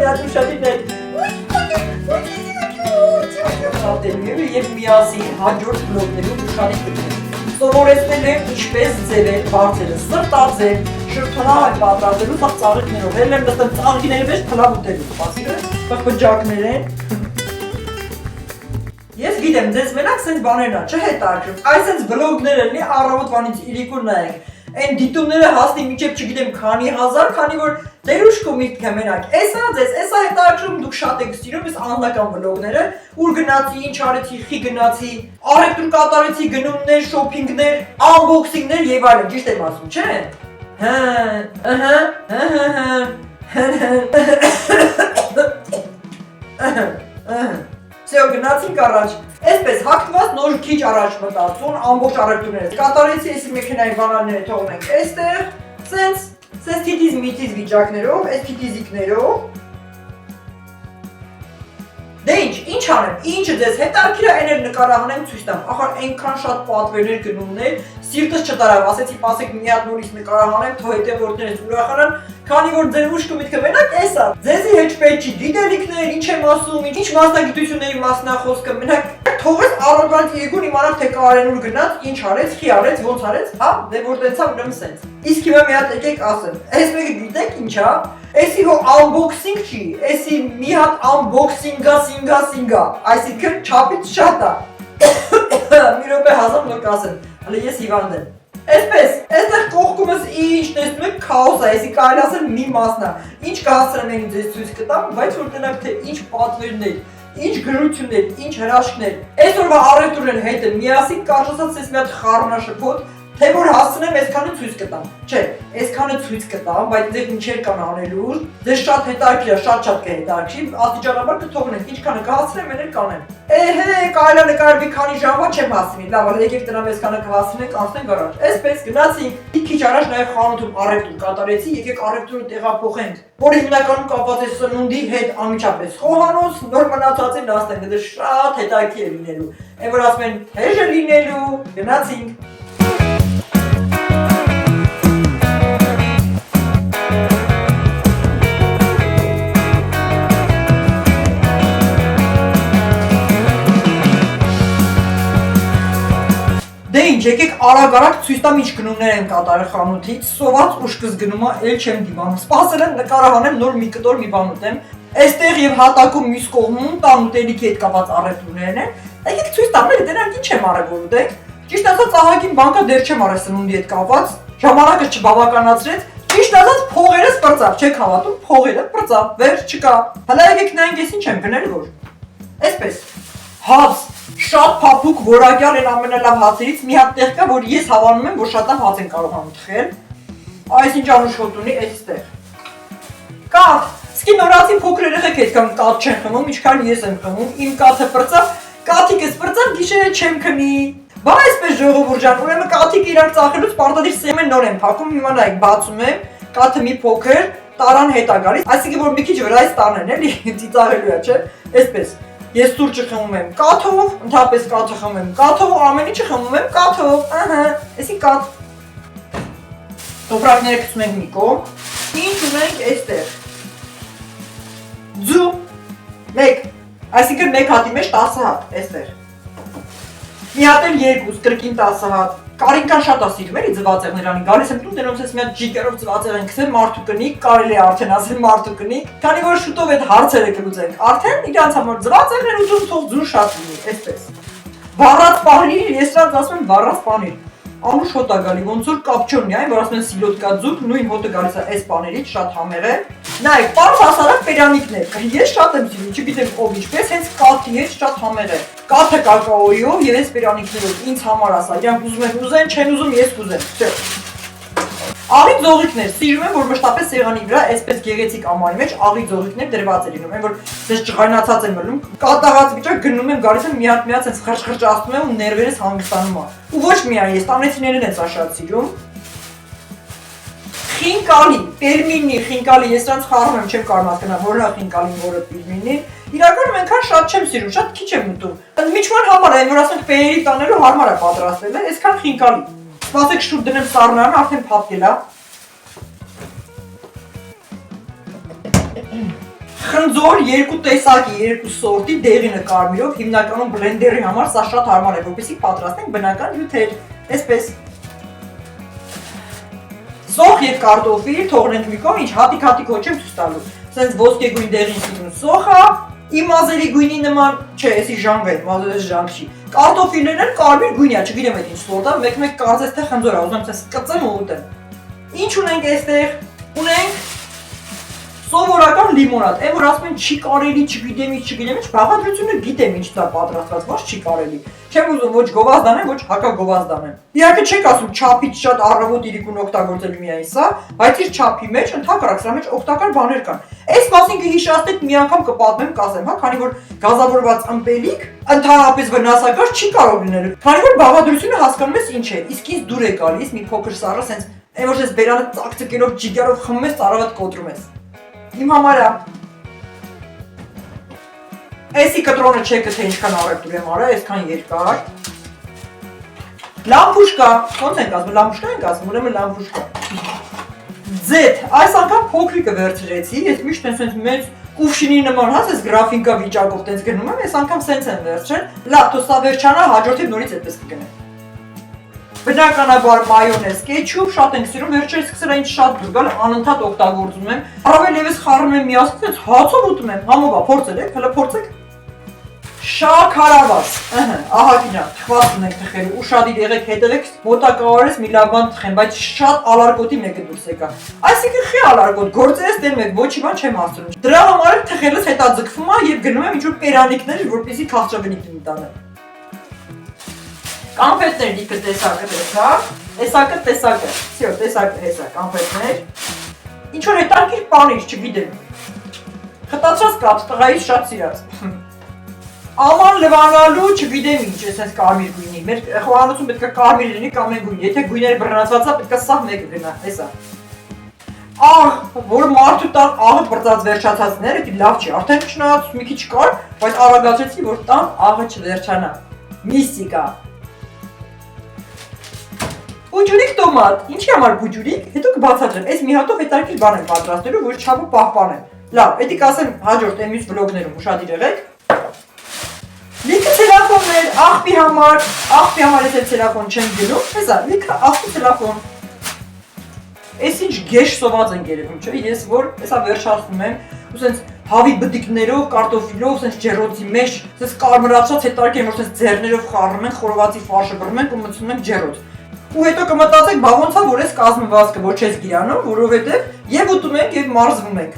Այդ ուշադիրներ։ Եվ միասին հաջորդ բլոգներում ուշադիր կգնենք։ Սովորեցնել եմ ինչպես ձևեր, բարձերը, սրտաձև, շրթանալ պատրաստելու սաղ ծաղիկներով, հել եմ նստեմ ծաղիկների մեջ թլավ ուտելու, պասիրը, բխբջակներ են։ Ես գիտեմ, ձեզ մենակ սենց բաներն չէ հետաքրքրում, այս սենց բլոգները լի առավոտվանից իրիկուն նայենք, այն դիտումները հասնի մինչև չգիտեմ քանի հազար, քանի որ դերուշկու միտք է մենակ, էսա ձեզ, էսա հետաքրքրում դուք շատ եք սիրում, ես անձնական բլոգները, ուր գնացի, ինչ արեցի, խի գնացի, առևտուր կատարեցի, գնումներ, շոփինգներ, անբոքսինգներ եւ այլն, ճիշտ եմ ասում, չէ՞։ Սեո գնացինք առաջ, այսպես հակտված նոր քիչ առաջ մտածուն, ամբողջ առևտուրներից կատարեցի, էսի մեքենայի բանալները թողնենք այստեղ, սենց թիտիզ միտիզ վիճակներով, այս թիտիզիկներով։ Դե ինչ անեմ, ինչը ձեզ հետաքրքիր է, այն էլ նկարահանեմ ցույց տամ, ախր այնքան շատ պատվերներ գնումներ, սիրտս չտարավ, ասեցի պասեք մի հատ նորից նկարահանեմ, թող հետևորդներս ուրախանան, քանի որ ձեր ուշքը միտքը մենակ էսա, ձեզի հետ պետք չի գիտելիքներ, ինչ եմ ասում, ինչ մասնագիտությունների մասն է խոսքը, մենակ թողես առօրյա իրիկուն իմանալ թե կարենուր գնաց, ինչ արեց, խի արեց, ոնց արեց, հա, դե որ տենցա ուրեմն սենց։ Իսկ հիմա մի հատ եկեք ասեմ, այս մեկը գիտեք ինչ է, էսի հո անբոքսինգ չի, էսի մի հատ անբոքսինգա, այսինքն չափից շատ է։ Մի րոպե հազար նոր կասեմ, հələ ես հիվանդ եմ։ Այսպես, այստեղ կողքումս ինչ տեսնում եք քաոս է, այսի կարելի ասել մի մասն է։ Ինչ կհասցնեմ այն ձեզ ցույց կտամ, բայց որ տնակ թե ինչ պատվերներ, ինչ գրություններ, ինչ հրաշքներ։ Այսօրվա առևտուրն հետ է միասին կարողացած ես մի հատ խառնաշփոթ, թե որ հասցնեմ այսքանը ցույց կտամ։ Չէ, այսքանը ցույց կտամ, բայց դեռ ինչեր կան անելու, դեռ շատ հետաքրքիր է, շատ կհետաքրքրի, աստիճանաբար կթողնենք, ինչքանը կհասցնեմ, այն էլ կանեմ։ Էհե, կարելի է նկարվի քանի ժամվա չեմ հասցնի, լավ, եկեք տնամ այսքանը կհասցնենք, անցնենք առաջ։ Այսպես գնացինք, քիչ առաջ նաև խանութում առևտուր կատարեցի, եկեք առևտուրը տեղափոխենք, որը հիմնականում կապված է սնունդի հետ անմիջապես խոհանոց, նոր մնացածին ասենք, դա շատ հետաքրքիր է լինելու։ Այն որ ասում են, հեժ է լինելու, գնացինք։ Դե ինչ, եկեք արագ ցույց տամ ինչ գնումներ են կատարել խանութից, սոված ուշքս գնումա էլ չեմ դիմանում, սպասել եմ նկարահանեմ նոր մի կտոր մի բան ուտեմ, այստեղ եւ հատակում մյուս կողմում տան ուտելիքի հետ կապված առևտուրներն են, եկեք ցույց տամ, դրանք ինչ եմ արել որ ուտեք, ճիշտ ասած ահագին բանկա դեռ չեմ արել սնունդի հետ կապված, ժամանակը չբավականացրեց, ճիշտ ասած փողերս պրծավ, չեք հավատում, փողերը պրծավ, վերջ չկա, հələ եկեք նայենք ես ինչ եմ գնել որ, այսպես, հաց շատ փափուկ որակյալ են ամենալավ հացերից մի հատ տեղ կա, որ ես հավանում եմ, որ շատ հաց են կարողանում թխել։ Այսինչ անուշոտ ունի այստեղ։ Կաթ, սկի նորացի փոքր երեխեք այդքան կաթ չեն խմում, ինչքան ես եմ խմում, իմ կաթը պրծավ, կաթիկս պրծավ, գիշերը չեմ քնի։ Բա այսպես ժողովուրդ ջան, ուրեմն կաթիկը իրար ծախելուց պարտադիր սեմեն նոր եմ փակում, հիմա նայեք բացում եմ, կաթը մի փոքր, տարան հետ է գալիս, այսինքն որ մի քիչ վրայից տանեն էլի, ծիծաղելու է, չէ՞։ Այսպես Ես սուրճը խմում եմ կաթով, ընդհանրապես կաթը խմում եմ կաթով, ամեն ինչը խմում եմ կաթով, ահա, էսի կաթ։ Տոպրակները գցում ենք մի կողմ, ինչ ունենք այստեղ։ Ձու, մեկ, այսինքն մեկ հատի մեջ 10 հատ, այստեղ։ Մի հատ էլ երկուս, կրկին 10 հատ։ Կարինքան շատ է սիրում էլի ձվածեղներանի, գալիս եմ տուն, դրանց ես մի հատ ջիկերով ձվածեղ են գցել մարդու կնիկ, կարելի է արդեն ասել մարդու կնիկ, քանի որ շուտով այդ հարցերը կլուծենք, արդեն իրանց համար ձվածեղներ ուտում թող ձուն շատ լինի, այսպես։ Վառած պանիր, ես նրանց ասում եմ վառած պանիր, անուշ հոտ է գալի, ոնց որ կապչոնի, այն որ ասում են սիլոտկա ձուկ, նույն հոտը գալիս է այս պաներից, շատ համեղ է։ Նայեք, պարզ հասարակ պերանիկներ, ես շատ եմ սիրում, չգիտեմ ով ինչպես, հենց կաթի հետ շատ համեղ է։ Կաթը կակաոյով եւ այս պերանիկներով ինձ համար ասա, իրանք ուզում են ուզեն, չեն ուզում ես կուզեմ, չէ։ Աղի ձողիկներ, սիրում եմ, որ մշտապես սեղանի վրա այսպես գեղեցիկ ամայի մեջ աղի ձողիկներ դրված է լինում, այն որ ես ջղայնացած եմ մնում, կատաղած վիճակ գնում եմ, գալիս եմ մի հատ այս խրճխրճացնում եմ ու ներվերս հանգստանում է։ Ու ոչ միայն ես, տանեցիներն են սա շատ սիրում։ Խինկալի, պերմինի, խինկալի, ես նրանց խառնում եմ, չեմ կարող հասկանալ, որն է խինկալին, որը պերմինի։ Իրականում այնքան շատ չեմ սիրում, շատ քիչ եմ ուտում։ Միջման համար այն որ ասենք պերերի տանելու հարմար է պատրաստել, այսքան խինկալի։ Սպասեք շուտ դնեմ սառնարանը, արդեն փափկել է։ Խնձոր երկու տեսակի, երկու սորտի դեղինը կարմիրով, հիմնականում բլենդերի համար սա շատ հարմար է, որպեսզի պատրաստենք բնական հյութեր, այսպես։ Սոխ եւ կարտոֆիլ թողնենք մի կողմ, ինչ հատիկ-հատիկ ոչ եմ ցույց տալու։ Սենց ոսկեգույն դեղին սիրուն սոխա, իմ մազերի գույնի նման, չէ, էսի ժանգ է, մազերս ժանգ չի։ Կարտոֆիլներն են կարմիր գույնյա, չգիտեմ այդ ինչ սորտ է, մեկ-մեկ կարծես թե խնձոր է, ուզում եմ ցես կծեմ ու ուտեմ։ Ինչ ունենք այստեղ։ Ունենք սովորական լիմոնադ, այն որ ասում են չի կարելի, չգիտեմ ինչ, բաղադրությունը գիտեմ ինչ դա պատրաստված, ոչ չի կարելի։ Չեմ ուզում ոչ գովազդանեմ, ոչ հակագովազդանեմ։ Իհարկե չեք ասում չափից շատ առավոտ իրիկուն օգտագործել միայն սա, բայց իր չափի մեջ ընդհանրապես սրա մեջ օգտակար բաներ կան։ Այս մասին կհիշեցնեք մի անգամ կպատմեմ, կասեմ, հա, քանի որ գազավորված ըմպելիք ընդհանրապես վնասակար չի կարող լինել։ Քանի որ բաղադրությունը հասկանում ես ինչ է, իսկ ինձ դուր է գալիս մի փոքր սառը, սենց այն որ ես բերանը ծակծկելով ջիգարով խմում ես, ծառավատ կոտրում ես։ Իմ համար է։ Էսի կտրոնը չեք թե ինչքան առևտուր եմ արել, այսքան երկար։ Լամպուշկա, ոնց ենք ասում, լամպուշկա ենք ասում, ուրեմն լամպուշկա։ Ձեթ, այս անգամ փոքրիկը վերցրեցի, ես միշտ այսպես մեծ կուֆշինի նման հաց ես գրաֆինկա վիճակով տենց գնում եմ, այս անգամ սենց եմ վերցրել։ Լավ, թող սա վերջանա, հաջորդիվ նորից այդպես կգնեմ։ Բնականաբար մայոնեզ, կեչուպ շատ ենք սիրում, վերջերս սկսել է ինչ շատ դուր գալ, անընդհատ օգտագործում եմ։ Առավել ևս խառնում եմ միասին, ցած հացով ուտում եմ, համոբա, փորձել եք, հələ փորձեք։ Շաքարավազ, ահա գինա, թխված ունենք թխելու, ուշադիր եղեք, հետևեք, մոտակարարես մի լավ բան թխեմ, բայց շատ ալարգոտի մեկը դուրս եկա։ Այսինքն խի ալարգոտ, գործերս դեռ մեկ ոչի բան չեմ ասում։ Դրա համար թխելս հետաձգվում է եւ գնում եմ ինչ-որ պերանիկներ, որպեսզի քաղցրավենիք լինի տանը։ Կամպետներ դիպը տեսակը, всё, տեսակը հեսա, կամպետներ։ Ինչ որ հետաքրքիր բաներ, չգիտեմ։ Խտացած կապ, տղայից շատ սիրած։ Աման լվանալու, չգիտեմ ինչ, այսպես կարմիր գույնի։ Մեր խոհանոցում պետք է կարմիր լինի կամ այն գույն։ Եթե գույները բռնացած է, պետք է սա մեկը գնա, հեսա։ Ահ, որ մարդու տան աղը բրծած վերջացածները, դա լավ չի, արդեն չնայած մի քիչ կար, բայց արագացրեցի, որ տան աղը չվերջանա։ Միստիկա։ Բուջուրիկ տոմատ, ինչի համար բուջուրիկ, հետո կբացատրեմ, այս մի հատով հետաքրքիր բան եմ պատրաստելու, որ չափը պահպանեմ։ Լավ, էդի կասեմ հաջորդ մյուս վլոգներում ուշադիր եղեք։ Լիքը ցելոֆոններ, աղբի համար ես այդ ցելոֆոն չեմ գնում, հեսա, լիքը աղբի ցելոֆոն։ Այս ինչ գեշ սոված են երևում, չէ՞, ես որ հեսա վերջացնում եմ, ու սենց հավի բդիկներով, կարտոֆիլով, սենց ջեռոցի մեջ, սենց կարմրացած հետարկի եմ, որ սենց ձեռներով խառնում են, խորովածի ֆարշը բռնում են ու մտցնում են ջեռոց։ Ու հետո կմտածեք, բա ոնց է որ ես կազմվածքը ոչ ես գիրանում, որովհետև եւ ուտում ենք եւ մարզվում ենք։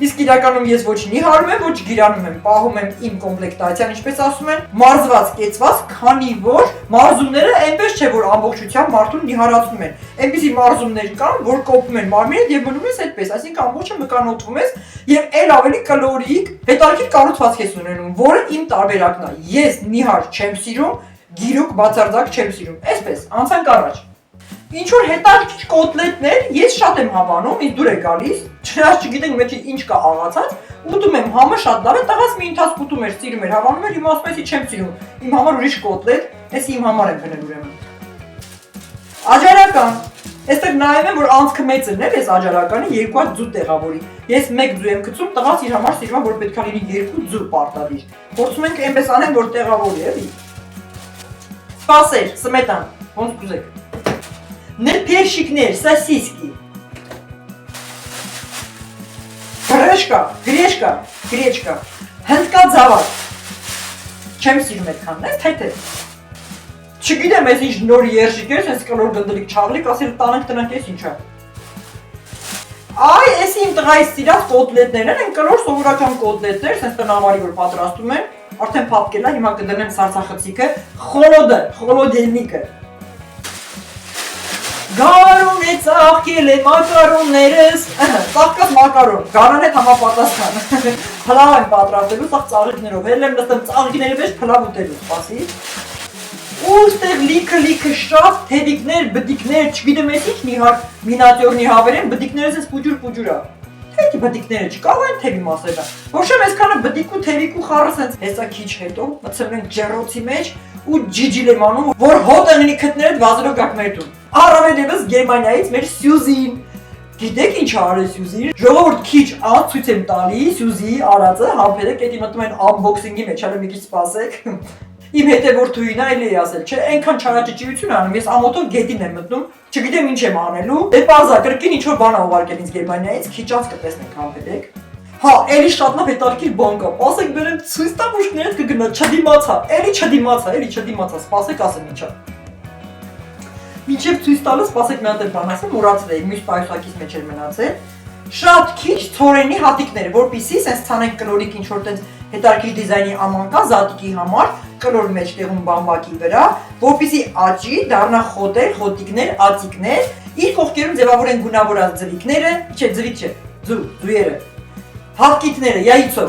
Իսկ իրականում ես ոչ նիհարում եմ, ոչ գիրանում եմ, պահում եմ իմ կոմպլեկտացիան, ինչպես ասում են, մարզված, կեցված, քանի որ մարզումները այնպես չէ, որ ամբողջությամբ մարդուն նիհարացնում են։ Այնպիսի մարզումներ կան, որ կոփում են մարմինդ եւ մնում ես այդպես, այսինքն ամբողջը մկանոթվում ես եւ այլ ավելի կալորիկ, հետաքրքիր կառուցվածք ես ունենում, որը իմ տարբերակն է։ Ես նիհար չեմ սիրում, գիրուկ բացարձակ չեմ սիրում։ Այսպես, անցանք առաջ։ Ինչ որ հետաքրքիր կոտլետներ, ես շատ եմ հավանում, ինձ դուր է գալիս, չնայած չգիտենք մեջի ինչ կա աղացած, ուտում եմ, համը շատ լավ է, տղաս մի ընթացք ուտում էր, սիրում էր, հավանում էր, հիմա ասում ես չեմ սիրում, իմ համար ուրիշ կոտլետ, էս իմ համար եմ գնել ուրեմն։ Աջարական, այստեղ նայում եմ, որ անցքը մեծն է, ես աջարականի երկու հատ ձու տեղավորի։ Ես մեկ ձու եմ գցում, տղաս իր համար սիրում է, որ պետք է լինի երկու ձու պարտադիր։ Փորձում ենք այնպես անենք, որ տեղավորի, էլի։ Սպասեր, սմետան, ոնց կուզեք։ Ներ першикներ, սոսիսկի։ Գրեչկա, հնդկաձավար։ Չեմ սիրում այդքանն, այս թեթե։ Չգիտեմ ես ինչ նոր երշիկ էր, այս կլոր գնդլիկ չաղլիկ, ասել տանենք տնանք ես ինչա։ Այ, ես իմ տղայի սիրած կոտլետներ են կլոր սովորական կոտլետներ, սենց տնավարի որ պատրաստում են, արդեն պապկել է, հիմա կդնեմ սարսախցիկը, խոլոդելնիկը։ Գարուն է ծաղկել է մակարոններս, ծաղկած մակարոն, գարան հետ համապատասխան, փլավ եմ պատրաստելու, սաղ ծաղիքներով, էլ եմ նստեմ ծաղիքների մեջ փլավ ուտելու, սպասի։ Ու ստեղ լիքը շատ թևիկներ, բդիկներ, չգիտեմ ես ինչ նիհար, մինատյոր նիհավեր են, բդիկներս ես պուջուր ա։ Թեքի բդիկները չկավ այն թևի մասերը, ոչեմ այսքանը բդիկ ու թևիկ ու խառը սենց հեսա քիչ հետո, մցնում ենք ջեռոցի մեջ ու ջիջիլ եմ անում, որ հոտ անգնի քտներդ վազելով գակ մեր տուն։ Առավել ևս Գերմանիայից մեր Սյուզին, Գիտեք ինչ արել Սյուզի։ Ժողովուրդ քիչ ցույց եմ տալի Սյուզի արածը, համբերեք, էդի մտնում են unboxing-ի մեջ, հələ մի քիչ սպասեք։ Իմ հետևորդուին է էլի ասել, չէ, այնքան չարաճճիություն անում, ես ամոթով գետին եմ մտնում, չգիտեմ ինչ եմ անելու։ Դե բազա կրկին ինչ որ բան ուղարկել ինձ Գերմանիայից, քիչ անց կտեսնենք համբերեք։ Հա, էլի շատ լավ հետաքրքիր բան կա։ Սպասեք բերեմ ցույց տամ ուշքներդ կգնա, չդիմացա, էլի չդիմացա, սպասեք ասեմ ինչա։ Մինչև ցույց տալը սպասեք մի հատ բան ասեմ, մոռացել էի, միշտ պայուսակից մեջ էր մնացել։ Շատ քիչ ցորենի հատիկներ, որպեսզի sense ցանենք կլորիկ ինչ որ տենց հետաքրքիր դիզայնի աման կա զատիկի համար, կլոր մեջտեղում բամբակի վրա, որպեսզի աճի, դառնա խոտեր, խոտիկներ, ածիկներ, իր կողքերում ձևավորեն գունավորած ձվիկները, ձույերը, հատկիթները, яйцо,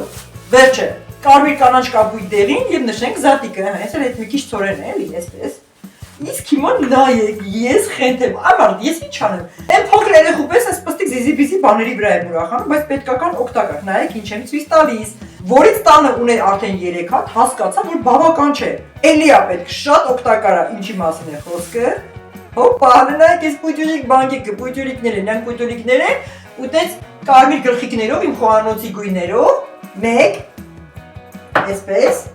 վերջը, կարմիր կանաչ կապույտ դեղին եւ նշենք զատիկը, հենց էլ այդ մի քիչ ցորեն է, էլի, այսպես։ Իսկ հիմա նայեք, ես խենթեմ, ամարդ, ես ինչ անեմ։ Այն փոքր երեխու պես այս պստիկ զիզի-բիզի բաների վրա եմ ուրախանում, բայց պետքական օգտակար, նայեք ինչ եմ ցույց տալիս։ Որից տանը ուներ արդեն 3 հատ, հասկացա, որ բավական չէ։ Էլի է պետք, շատ օգտակար է, ինչի մասին է խոսքը։ Հոպա, նայեք, այս պույտյուրիկ բանկիկը, պույտյուրիկներ են, այն պույտյուրիկներ են, ու տենց կարմիր գլխիկներով, իմ խոհանոցի գույներով, 1, այսպես,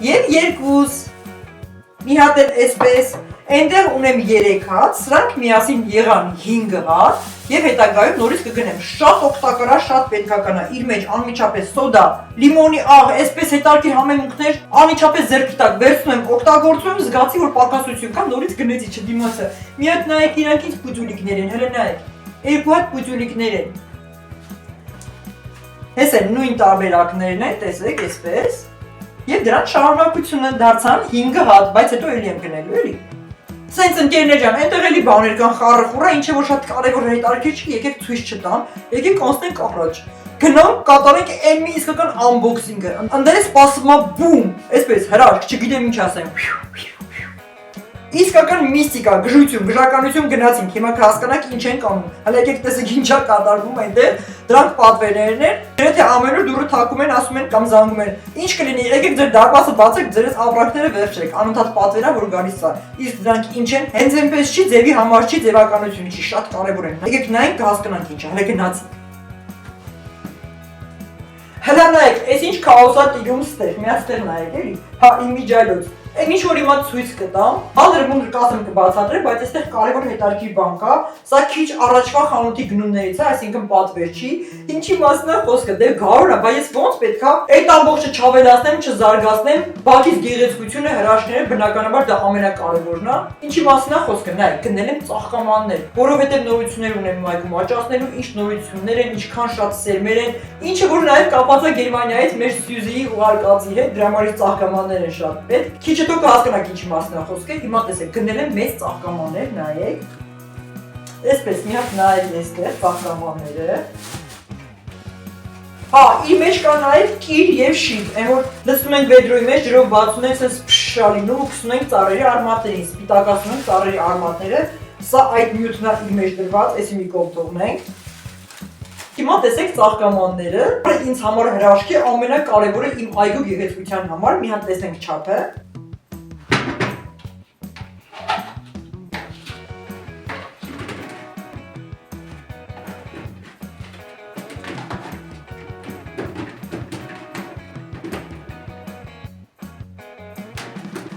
եւ 2 մի հատ էլ այսպես, այնտեղ ունեմ 3 հատ, սրանք միասին եղան 5 հատ եւ հետագայում նորից կգնեմ, շատ օգտակար է, շատ պետքական է, իր մեջ անմիջապես սոդա, լիմոնի աղ, այսպես հետաքրքիր համեմունքներ, անմիջապես ձեռքի տակ վերցնում եմ, օգտագործում եմ, զգացի որ պակասություն կա, նորից գնեցի չդիմացա։ Մի հատ նայեք իրանք ինչ պուտուլիկներ են, հələ նայեք, 2 հատ պուտուլիկներ են։ Հես են նույն տարբերակներն են, տեսեք, այսպես։ Եվ դրանց շարունակությունը դարձան 5 հատ, բայց հետո էլի եմ գնելու, էլի։ Սենց ընկերներ ջան, այնտեղ էլի բաներ կան խառը-խուռը, ինչ է որ շատ կարևոր հետաքրքիր չի, եկեք ցույց չտամ, եկեք անցնենք առաջ։ Գնանք կատարենք այն մի իսկական unboxing-ը։ Ընդդեմ սպասում է բում, այսպես հրաշք, չգիտեմ ինչ ասեմ։ Իսկական միստիկա, գժություն, գժականություն գնացինք, հիմա կհասկանաք ինչ ենք անում։ Հələ եկեք տեսեք ինչա կատարվում այնտեղ, դրանք պատվերներն են, եթե ամեն օր դուրը թակում են, ասում են կամ զանգում են, ինչ կլինի, եկեք ձեր դարպասը բացեք, ձերս ապրանքները վերջրեք, անընդհատ պատվերա որ գալիս է։ Իսկ դրանք ինչ են, հենց այնպես չի, ձևի համար չի, ձևականություն չի, շատ կարևոր են։ Եկեք նայենք կհասկանանք ինչ է, հələ գնացինք։ Հələ նայեք, այս ինչ քաոսա տիրում ստեղ, մի հատ ստեղ նայեք, էլի։ Հա, իմիջայլոց։ Այն ինչ որ հիմա ցույց կտամ, հանդրմունքը կասեմ կբացատրեմ, բայց այստեղ կարևոր հետաքրքիր բան կա, սա քիչ առաջվա խանութի գնումներից է, այսինքն պատվեր չի, ինչի մասն է խոսքը, դե գարուն է, բայց ես ոնց պետք է այդ ամբողջը չավելացնեմ, չզարգացնեմ, բակից գեղեցկությունը, հրաշքները բնականաբար դա ամենակարևորն է, ինչի մասն է խոսքը, նայեք, գնել եմ ծաղկամաններ, որովհետև նորություններ ունեմ իմ այգում աճացնելու, ինչ նորություններ են, ինչքան շատ սերմեր են, ինչը որ նաև կապված է Գերմանիայից մեր Սյուզիի ուղարկածի հետ, դրա համար ծաղկամաններ են շատ պետք, քիչ հետո կհասկանաք ինչի մասն է խոսքը, հիմա տեսեք, գնել եմ մեծ ծաղկամաններ, նայեք, այսպես մի հատ նայեք այստեղ ծաղկամանները, հա, իր մեջ կա նաև կիր և շիտ, այն որ լցնում ենք վեդրոյի մեջ, ջրով բացում ենք, սենց փշշալինում ու քսում ենք ծառերի արմատներին, սպիտակացնում ենք ծառերի արմատները, սա այդ նյութն է իր մեջ դրված, էսի մի կողմ թողնենք։ Հիմա տեսեք ծաղկամանները, ինձ համար հրաշքի ամենակարևորը իմ այգու գեղեցկության համար, մի հատ տեսնենք չափը։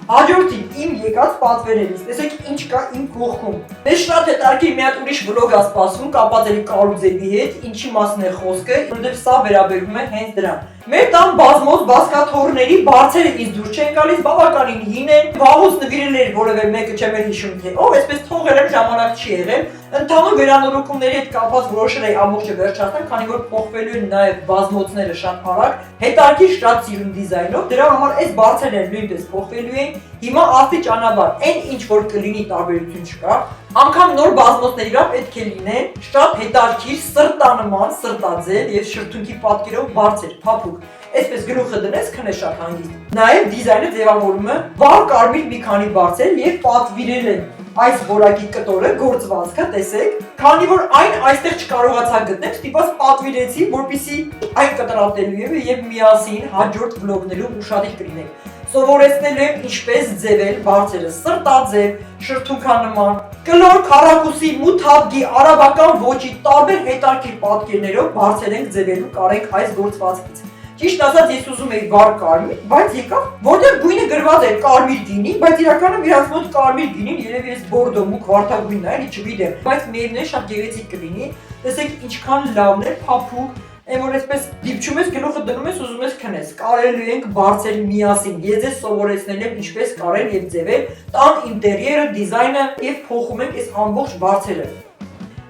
Հաջորդին իմ եկած պատվերներից, տեսեք ինչ կա իմ կողքում։ Ես շատ հետաքրքիր մի հատ ուրիշ վլոգ ա սպասում կապված էլի կարուզելի հետ, ինչի մասն է խոսքը, որովհետև սա վերաբերում է հենց դրան։ Մեր տան բազմոց բազկաթոռների բարձերը ինձ դուր չեն գալիս, բավականին հին են, վաղուց նվիրել էր որևէ մեկը չեմ էլ հիշում թե ով, այսպես թողել եմ ժամանակ չի եղել։ Ընդհանուր վերանորոգումների հետ կապված որոշել էի ամբողջը վերջացնել, քանի որ փոխվելու են նաև բազմոցները շատ արագ, հետաքրքիր շատ սիրուն դիզայնով, դրա համար այս բարձերները նույնպես փոխվելու են։ Հիմա աստիճանաբար, այն ինչ որ կլինի տարբերություն չկա, անգամ նոր բազմոցների վրա պետք է լինեն շատ հետաքրքիր սրտանման, սրտաձև եւ շրթունքի պատկերով բարձր, փափուկ։ Այսպես գլուխը դնես քնես շատ հանգիստ։ Նաև դիզայնը ձևավորումը վառ կարմիր մի քանի բարձր եւ պատվիրել են այս որակի կտորը գործվածքը, տեսեք, քանի որ այն այստեղ չկարողացա գտնել, ստիպված պատվիրեցի, որպեսզի այն կտրատելու եմ եւ միասին հաջորդ վլոգներում ուշադիր կլինենք։ Սովորեցնելու եմ ինչպես ձևել բարձերը սրտաձև, շրթունքանման, Կլոր քառակուսի մութաբգի արաբական ոճի տարբեր հետաքրքիր պատկերներով բարձր ենք ձևելու կարենք այս գործվածքից։ Ճիշտ ասած ես ուզում էի վառ կարմիր, բայց եկավ, որտեղ գույնը գրված էր կարմիր գինի, բայց իրականում իրանց մոտ կարմիր գինին երևի էս բորդո մուգ վարդագույնն է, էլի չգիտեմ, բայց միևնույն շատ գեղեցիկ կլինի։ Տեսեք ինչքան լավն է, փափուկ, այն որ այսպես դիպչում ես գլուխը դնում ես ուզում ես քնես։ Կարելի ենք բարձր միասին։ Ես ձեզ սովորեցնել եմ ինչպես կարել եւ ձևել տան ինտերիերը, դիզայնը եւ փոխում ենք այս ամբողջ բարձերը։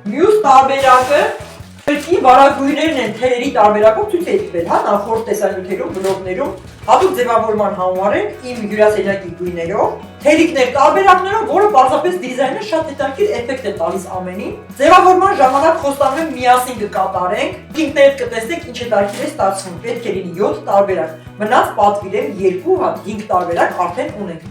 Մյուս տարբերակը Կրկի վարագույրներն են թերերի տարբերակով ցույց է տվել, հա, նախորդ տեսանյութերում, բլոգներում, հատուկ ձևավորման համար են իմ հյուրասենյակի գույներով, թերիկներ տարբերակներով, որը պարզապես դիզայնը շատ հետաքրքիր էֆեկտ է տալիս ամենին։ Ձևավորման ժամանակ խոստանում եմ միասին կկատարենք, ինքներդ կտեսնեք ինչ հետաքրքիր է ստացվում, պետք է լինի 7 տարբերակ, մնաց պատվիրեմ 2 հատ 5 տարբերակ արդեն ունենք։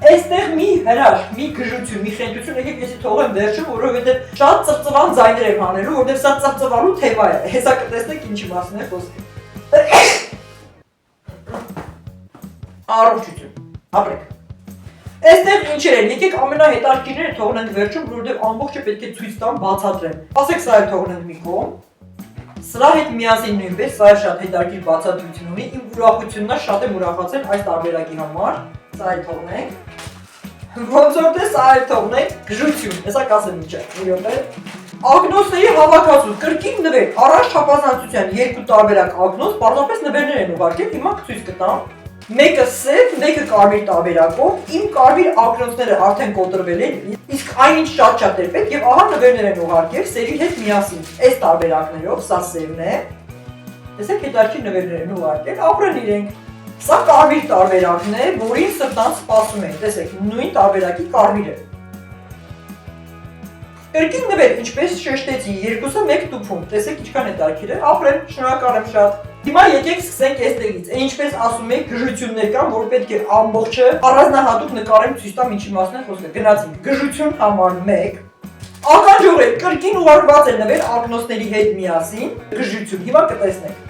Այստեղ մի հրաշք, մի գժություն, մի խենթություն եկեք եսի թողեմ վերջում, որովհետև շատ ծրծվան ձայներ եմ հանելու, որովհետև սա ծրծվալու թեմա է, հեսա կտեսնեք ինչի մասին է խոսքը։ Առողջություն, ապրեք։ Այստեղ ինչեր են, եկեք ամենահետաքրքիրները թողնենք վերջում, որովհետև ամբողջը պետք է ցույց տամ, բացատրեմ։ Ասեք սա էլ թողնենք մի կողմ։ Սրա հետ միասին նույնպես սա շատ հետաքրքիր բացատրություն ունի, իմ ուրախությունն է, շատ եմ ուրախացել այս տարբերակի համար։ Սա էլ թողնենք։ Ոնց որ դες այլ թողնենք գժություն, հեսա կասեմ ինչ է, մի րոպե։ Ակնոցների հավաքածու, կրկին նվեր, առանց չափազանցության 2 տարբերակ ակնոց, պարզապես նվերներ են ուղարկել, հիմա ցույց կտամ։ Մեկը սև, մեկը կարմիր տարբերակով, իմ կարմիր ակնոցները արդեն կոտրվել են, իսկ այնինչ շատ էր պետք եւ ահա նվերներ են ուղարկել սերի հետ միասին։ Այս տարբերակներով, սա սևն է։ Տեսեք հետաքրքիր նվերներ են ուղարկել, ապրեն իրենք։ Սա կարմիր տարբերակն է, որին սրտանց սպասում ենք, տեսեք, նույն տարբերակի կարմիրը։ Կրկին նվեր, ինչպես շեշտեցի, երկուսը մեկ տուփում, տեսեք ինչքան հետաքրքիր է, ապրեն, շնորհակալ եմ շատ։ Հիմա եկեք սկսենք այստեղից, ինչպես ասում եք, գժություններ կան, որ պետք է ամբողջը առանձնահատուկ նկարեմ ցույց տամ ինչի մասն է խոսքը։ Գնացինք, գժություն համար 1, ականջորեն կրկին ուղարկված է նվեր ակնոցների հետ միասին, գժություն, հիմա կտեսնենք։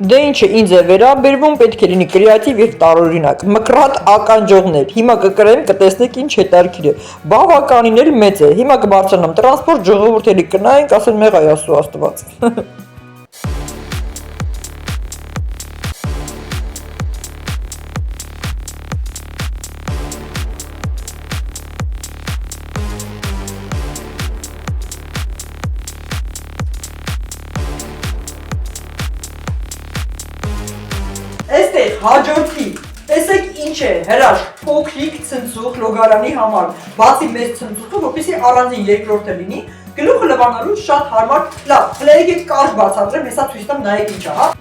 Դե ինչը ինձ է վերաբերվում, պետք է լինի կրեատիվ եւ տարօրինակ։ Մկրատ ականջողներ։ Հիմա կկրեմ, կտեսնեք ինչ հետաքրքիր է։ Բավականին էլ մեծ է։ Հիմա կբարձրանամ տրանսպորտ ժողովուրդելի կնայենք, ասեն մեղա Աստծո Աստված։ Այստեղ հաջորդի, տեսեք ինչ է, հրաշք, փոքրիկ ցնցուղ լոգարանի համար, բացի մեծ ցնցուղը, որպեսզի առանձին երկրորդը լինի, գլուխը լվանալու շատ հարմար, լավ, հələ եկեք կարճ բացատրեմ, հեսա ցույց տամ նայեք ինչ է, հա։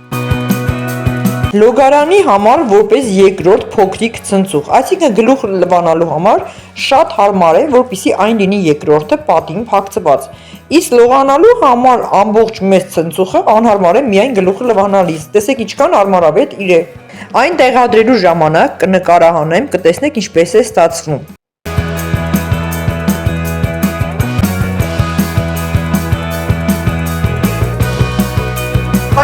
Լոգարանի համար որպես երկրորդ փոքրիկ ցնցուղ, այսինքն գլուխ լվանալու համար շատ հարմար է, որպեսզի այն լինի երկրորդը պատին փակցված։ Իսկ լողանալու համար ամբողջ մեծ ցնցուղը անհարմար է միայն գլուխը լվանալիս։ Տեսեք ինչքան հարմարավետ իր է։ Այն տեղադրելու ժամանակ կնկարահանեմ, կտեսնեք ինչպես է ստացվում։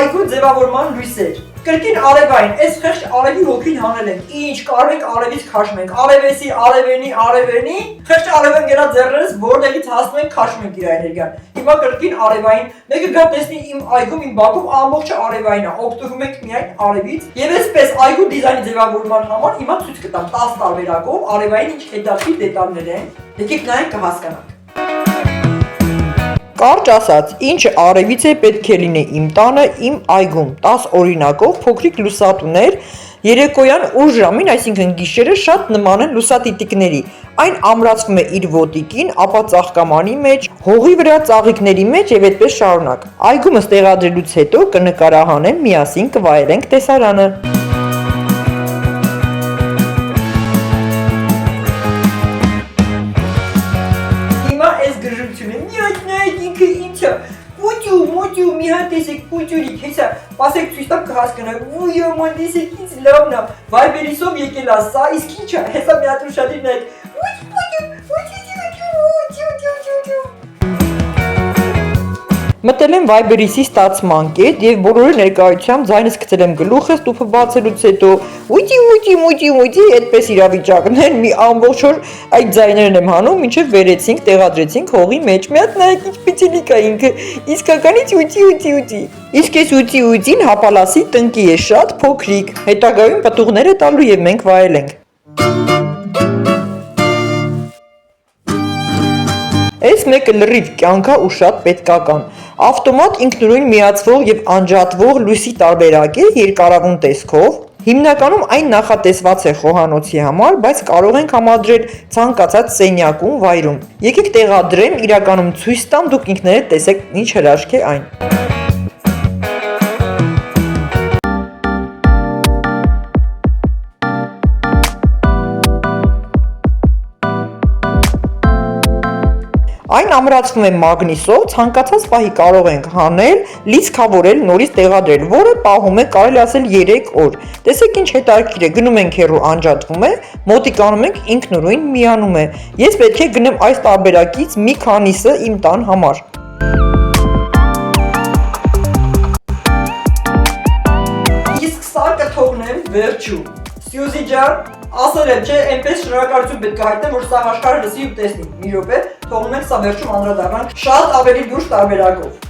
Այգու ձևավորման լույսեր։ Կրկին արևային, այս խեղճ արևի հոգին հանել ենք, ինչ կարող ենք արևից քաշում ենք, արևեսի, արևենի, խեղճ արևեն գնա ձեռներս, որտեղից հասնում ենք քաշում ենք իր էներգիան։ Հիմա կրկին արևային, մեկը գա տեսնի իմ այգում, իմ բակում ամբողջը արևային է, օգտվում ենք միայն արևից։ Եվ այսպես այգու դիզայնի ձևավորման համար հիմա ցույց կտամ 10 տարբերակով արևային ինչ հետաքրքիր դետալներ են։ Եկեք նայենք կհասկանանք։ Կարճ ասած, ինչը արևից է պետք է լինի իմ տանը, իմ այգում, 10 օրինակով փոքրիկ լուսատուներ, երեկոյան ուշ ժամին, այսինքն գիշերը շատ նման են լուսատիտիկների, այն ամրացվում է իր ոտիկին, ապա ծաղկամանի մեջ, հողի վրա ծաղիկների մեջ եւ այդպես շարունակ։ Այգումս տեղադրելուց հետո կնկարահանեմ, միասին կվայելենք տեսարանը։ Մոջու մի հատ տեսեք պուջուրիկ, հեսա, պասեք ցույց տամ կհասկանաք, ոյո ման տեսեք ինձ լավն է, վայբերիսով եկել է սա, իսկ ինչ է, հեսա մի հատ ուշադիր նայեք, Մտել եմ Viber-ի ստացման կետ եւ բոլորի ներկայությամբ ձայնս գցել եմ գլուխս տուփը բացելուց հետո ուտի այդպես իրավիճակներ մի ամբողջ օր այդ ձայներն եմ հանում մինչեւ վերեցինք տեղադրեցինք հողի մեջ մի հատ նայեք ինչ պիցիլիկա ինքը իսկականից ուտի իսկ այս ուտին հապալասի տնկի է շատ փոքրիկ հետագայում պտուղները տալու եւ մենք վայելենք Այս մեկը լրիվ կյանքա ու շատ պետքական Ավտոմատ ինքնուրույն միացվող եւ անջատվող լույսի տարբերակ է երկարավուն տեսքով Հիմնականում այն նախատեսված է խոհանոցի համար, բայց կարող ենք համադրել ցանկացած սենյակում, վայրում Եկեք տեղադրեմ, իրականում ցույց տամ, դուք ինքներդ տեսեք ինչ հրաշք է այն Այն ամրացվում է մագնիսով, ցանկացած պահի կարող ենք հանել, լիցքավորել, նորից տեղադրել, որը պահում է կարելի ասել 3 օր։ Տեսեք ինչ հետաքրքիր է, գնում ենք հեռու անջատվում է, մոտիկանում ենք ինքնուրույն միանում է։ Ես պետք է գնեմ այս տարբերակից մի քանիսը իմ տան համար։ Իսկ սա կթողնեմ վերջում։ Սյուզի ջան, ասել եմ, չէ, այնպես շնորհակալություն պետք է հայտնեմ, որ սա աշխարհը լսի ու տեսնի։ Մի րոպե, թողնում ենք սա վերջում անդրադառնանք շատ ավելի լուրջ տարբերակով։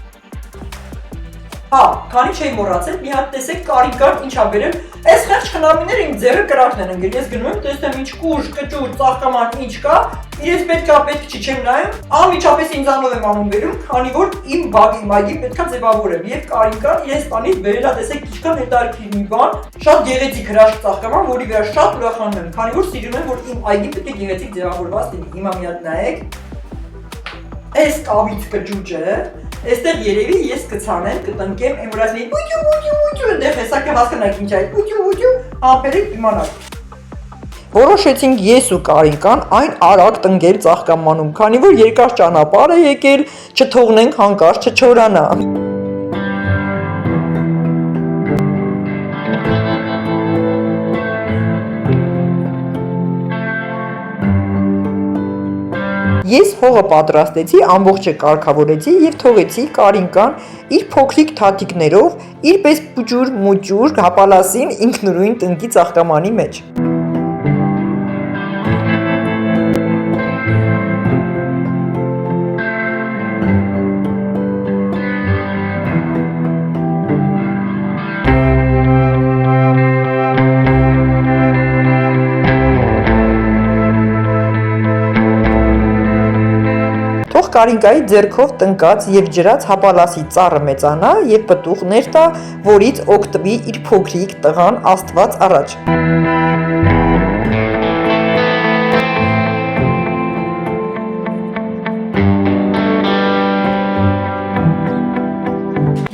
Հա, քանի չէի մոռացել, մի հատ տեսեք կարիկան ինչ ա բերել։ Այս խեղճ խնամիները իմ ձեռը կրակն են ընկել։ Ես գնում եմ, տեսնեմ ինչ կուժ, կճուր, ծաղկաման ինչ կա։ Իրենց պետք չի չեմ նայում։ Անմիջապես ինձանով եմ անում բերում, քանի որ իմ բագի մագի պետքա ձևավորեմ։ Եվ կարիկան իրենց տանից բերել ա, տեսեք ինչքան հետաքրքիր մի բան, շատ գեղեցիկ հրաշք ծաղկաման, որի վրա շատ ուրախանում եմ, քանի որ սիրում եմ, որ իմ այգին պետք է գեղեցիկ ձևավորված լինի։ Հիմա մի հատ նայեք։ Այս կավից կճուճը Այստեղ երևի ես կցանեմ, կտնկեմ, եմ վրացնեի ուտյու, ընդեղ հեսա կհասկանայք ինչ այդ ուտյու, համպերեք իմանակ։ Որոշեցինք ես ու Կարինկան այն արագ տնկել ծաղկամանում, քանի որ երկար ճանապարհ է եկել, չթողնենք հանկարծ չչորանա։ Ես հողը պատրաստեցի, ամբողջը կարգավորեցի եւ թողեցի Կարինկան իր փոքրիկ թաթիկներով, իր պես պուճուր հապալասին ինքնուրույն տնկի ծաղկամանի մեջ։ Կարինկայի ձեռքով տնկած եւ ջրած հապալասի ծառը մեծանա եւ պտուղներ տա, որից օգտվի իր փոքրիկ տղան Աստված առաջ։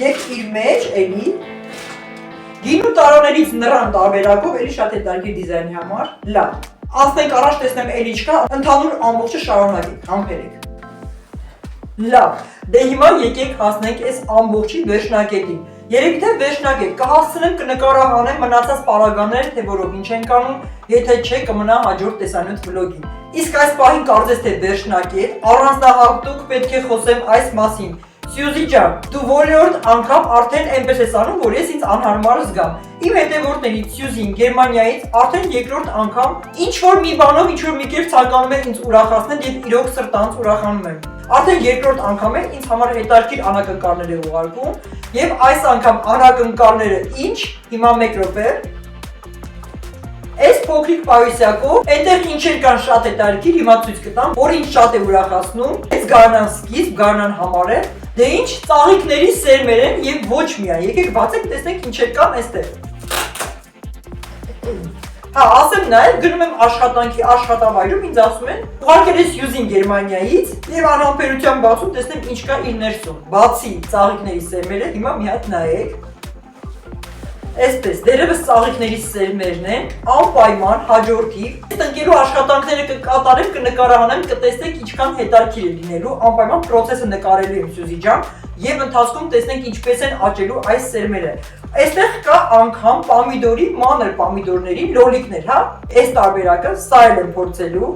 Եվ իր մեջ էլի գինու տարաներից նրան տարբերակով էլի շատ հետաքրքիր դիզայնի համար։ Լավ։ Ասենք առաջ տեսնեմ էլի չկա, ընդհանուր ամբողջը շարունակենք, համբերեք։ Լավ, դե հիմա եկեք հասնենք այս ամբողջի վերջնակետին։ Երևի թե վերջնակետ, կհասցնեմ կնկարահանեմ մնացած պարագաները, թե որով ինչ ենք անում, եթե չէ կմնա հաջորդ տեսանյութ վլոգին։ Իսկ այս պահին կարծես թե վերջնակետ, առանձնահատուկ պետք է խոսեմ այս մասին։ Սյուզի ջան, դու որորդ անգամ արդեն այնպես ես անում, որ ես ինձ անհարմար զգամ։ Իմ հետևորդներից Սյուզին Գերմանիայից արդեն երկրորդ անգամ ինչ որ մի բանով ինչ որ մի կերպ ցանկանում է ինձ ուրախացնել եւ իրոք սրտանց ուրախանում եմ։ Արդեն երկրորդ անգամ է ինձ համար հետաքրքիր անակնկալներ է ուղարկում եւ այս անգամ անակնկալները ինչ հիմա 1 րոպե Այս փոքրիկ պայուսակով այնտեղ ինչեր կան շատ հետաքրքիր հիմա ցույց կտամ որ ինձ շատ է ուրախացնում այս գարնան սկիզբ գարնան համար է դե ինչ ծաղիկների սերմեր են եւ ոչ միայն եկեք բացեք տեսնենք ինչեր կան այստեղ Հա, ասեմ նաև գնում եմ աշխատանքի աշխատավայրում ինձ ասում են ուղարկել ես Սյուզին Գերմանիայից եւ անհամբերությամբ բացում տեսնեմ ինչ կա իր ներսում բացի ծաղիկների սերմերը հիմա մի հատ նայեք Այսպես դերևս ծաղիկների սերմերն են անպայման հաջորդիվ տնկելու աշխատանքները կկատարեմ կնկարահանեմ կտեսնեք ինչքան հետաքրքիր է լինելու անպայման process-ը նկարելու եմ Սյուզի ջան եւ ընթացքում տեսնենք ինչպես են աճելու այս սերմերը Այստեղ կա անգամ պամիդորի, մանր պամիդորների լոլիկներ, հա? Այս տարբերակը սա եմ փորձելու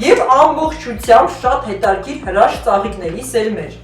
եւ ամբողջությամբ շատ հետաքրքիր հրաշք ծաղիկների սերմեր։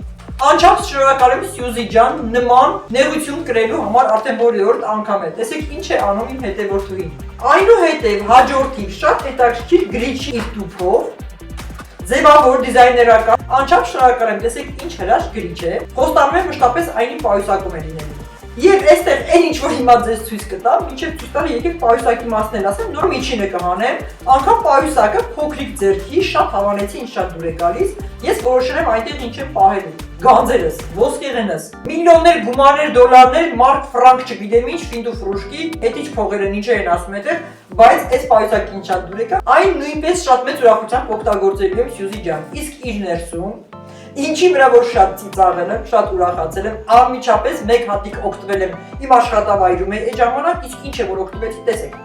Անչափ շնորհակալ եմ Սյուզի ջան, նման նեղություն կրելու համար արդեն որիորդ անգամ է։ Տեսեք ինչ է անում իմ հետևորդուին։ Այնուհետև հաջորդիվ շատ հետաքրքիր գրիչի տուփով ձևավոր դիզայներական անչափ շնորհակալ եմ, տեսեք ինչ հրաշք գրիչ է։ Խոստանում եմ մշտապես այնի պայուսակում է լինելու։ Եվ այստեղ այն ինչ որ հիմա ձեզ ցույց կտամ, մինչև ցույց տալը եկեք պայուսակի մասն էլ ասեմ, նոր միջինը կհանեմ, անգամ պայուսակը փոքրիկ ձեռքի շատ հավանեցի ինչ շատ դուր է գալիս, ես որոշել եմ այնտեղ ինչ եմ պահելու։ Գանձերս, ոսկեղենս, միլիոններ, գումարներ, դոլարներ, մարկ, ֆրանկ, չգիտեմ ինչ, ֆինդու ֆրուշկի, հետիչ փողերը ինչեր են ասում այդտեղ, բայց այս պայուսակի ինչ շատ դուր է գա, այն նույնպես շատ մեծ ուրախությամբ օգտագործելու եմ Սյուզի ջան։ Իսկ իր ներսում ինչի վրա որ շատ ծիծաղել եմ, շատ ուրախացել եմ, անմիջապես մեկ հատիկ օգտվել եմ իմ աշխատավայրում այդ ժամանակ, իսկ ինչ է որ օգտվեցի, տեսեք։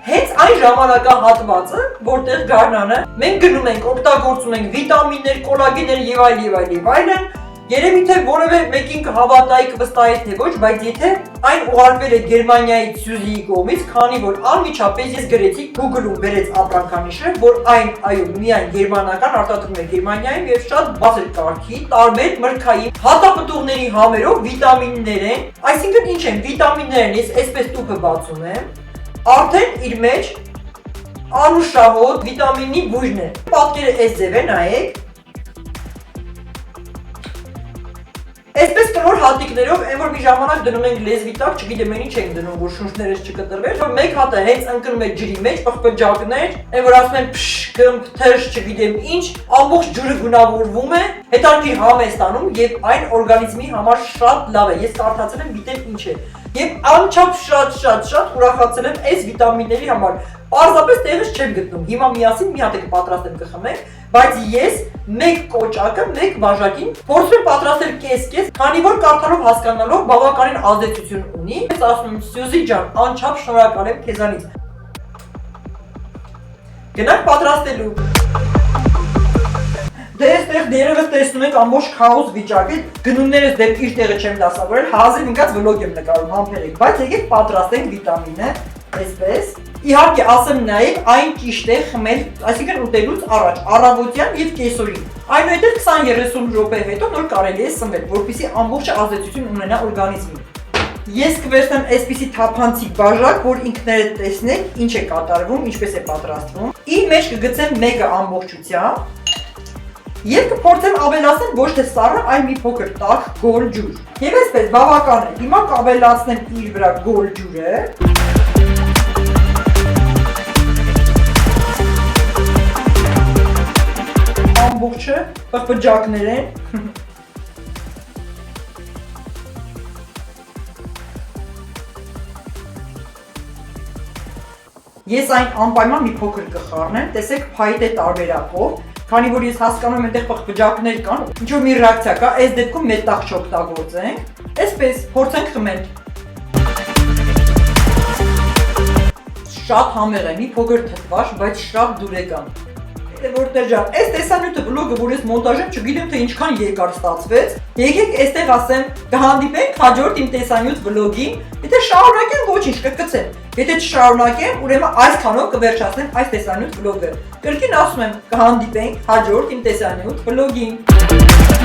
Հենց այն ժամանակահատվածը, որտեղ գարնանը մենք գնում ենք, օգտագործում ենք վիտամիններ, կոլագեններ եւ այլն, երևի թե որևէ մեկին կհավատայի կվստահի թե ոչ, բայց եթե այն ուղարկվել է Գերմանիայից Սյուզիի կողմից, քանի որ անմիջապես ես գրեցի Google-ում բերեց ապրանքանիշը, որ այն այո միայն գերմանական արտադրում է Գերմանիայում եւ շատ բարձր կարգի, տարբեր մրգային հատապտուղների համերով վիտամիններ են, այսինքն ինչ են վիտամիններն, ես այսպես տուփը բացում եմ, արդեն իր մեջ անուշահոտ վիտամինի բույրն է։ Պատկերը այս ձև է, նայեք։ Այսպես կլոր հատիկներով, այն որ մի ժամանակ դնում ենք լեզվի տակ, չգիտեմ ինչ ենք դնում, որ շունչներս չկտրվեր, որ մեկ հատը հենց ընկնում է ջրի մեջ, պղպջակներ, այն որ ասում են փշ, թերշ, չգիտեմ ինչ, ամբողջ ջուրը գունավորվում է, հետաքրքիր համ է ստանում եւ այն օրգանիզմի համար շատ լավ է։ Ես կարդացել եմ, գիտեմ ինչ է։ Եվ անչափ շատ ուրախացել եմ այս վիտամինների համար։ Պարզապես տեղից չեմ գտնում։ Հիմա միասին մի հատ պատրաստեմ կխմենք, բայց ես մեկ կոճակը, մեկ բաժակին փորձում եմ պատրաստել կես-կես, քանի որ կարդալով հասկանալով բավականին ազդեցություն ունի։ Ես ասում եմ Սյուզի ջան, անչափ շնորհակալ եմ քեզանից։ Գնանք պատրաստելու։ Դե այստեղ դերևս տեսնում եք ամբողջ քաոս վիճակ է, գնումներս դեռ իր տեղը չեմ դասավորել, հազիվ ինքած վլոգ եմ նկարում, համբերեք, բայց եկեք պատրաստենք վիտամինը, այսպես։ Իհարկե ասեմ նաև այն ճիշտ է խմել, այսինքն ուտելուց առաջ, առավոտյան եւ կեսօրին։ Այնուհետև 20-30 րոպե հետո նոր կարելի է սնվել, որպեսզի ամբողջ ազդեցություն ունենա օրգանիզմին։ Ես կվերցնեմ այսպիսի թափանցիկ բաժակ, որ ինքներդ տեսնեք ինչ է կատարվում, ինչպես է պատրաստվում։ Իր մեջ կգցեմ մեկը ամբողջությամբ եւ կփորձեմ ավելացնել ոչ թե սառը, այլ մի փոքր տաք գոլ ջուր։ Եվ այսպես բավական է։ Հիմա կավելացնեմ իր վրա գոլ ջուրը։ Ամբողջը պղպջակներ են։ Ես այն անպայման մի փոքր կխառնեմ, տեսեք փայտե տարբերակով, քանի որ ես հասկանում եմ այնտեղ պղպջակներ կան, ինչ որ մի ռեակցիա կա, այս դեպքում մետաղ չօգտագործենք, այսպես փորձենք խմել։ Շատ համեղ է, մի փոքր թթվաշ, բայց շատ դուրեկան։ Հետևորդներ ջան, այս տեսանյութը վլոգը, որ ես մոնտաժեմ, չգիտեմ թե ինչքան երկար ստացվեց։ Եկեք այստեղ ասեմ, կհանդիպենք հաջորդ իմ տեսանյութ վլոգին, եթե շարունակեմ ոչինչ կկցեմ։ Եթե չշարունակեմ, ուրեմն այսքանով կվերջացնեմ այս տեսանյութ վլոգը։ Կրկին ասում եմ, կհանդիպենք հաջորդ իմ տեսանյութ վլոգին։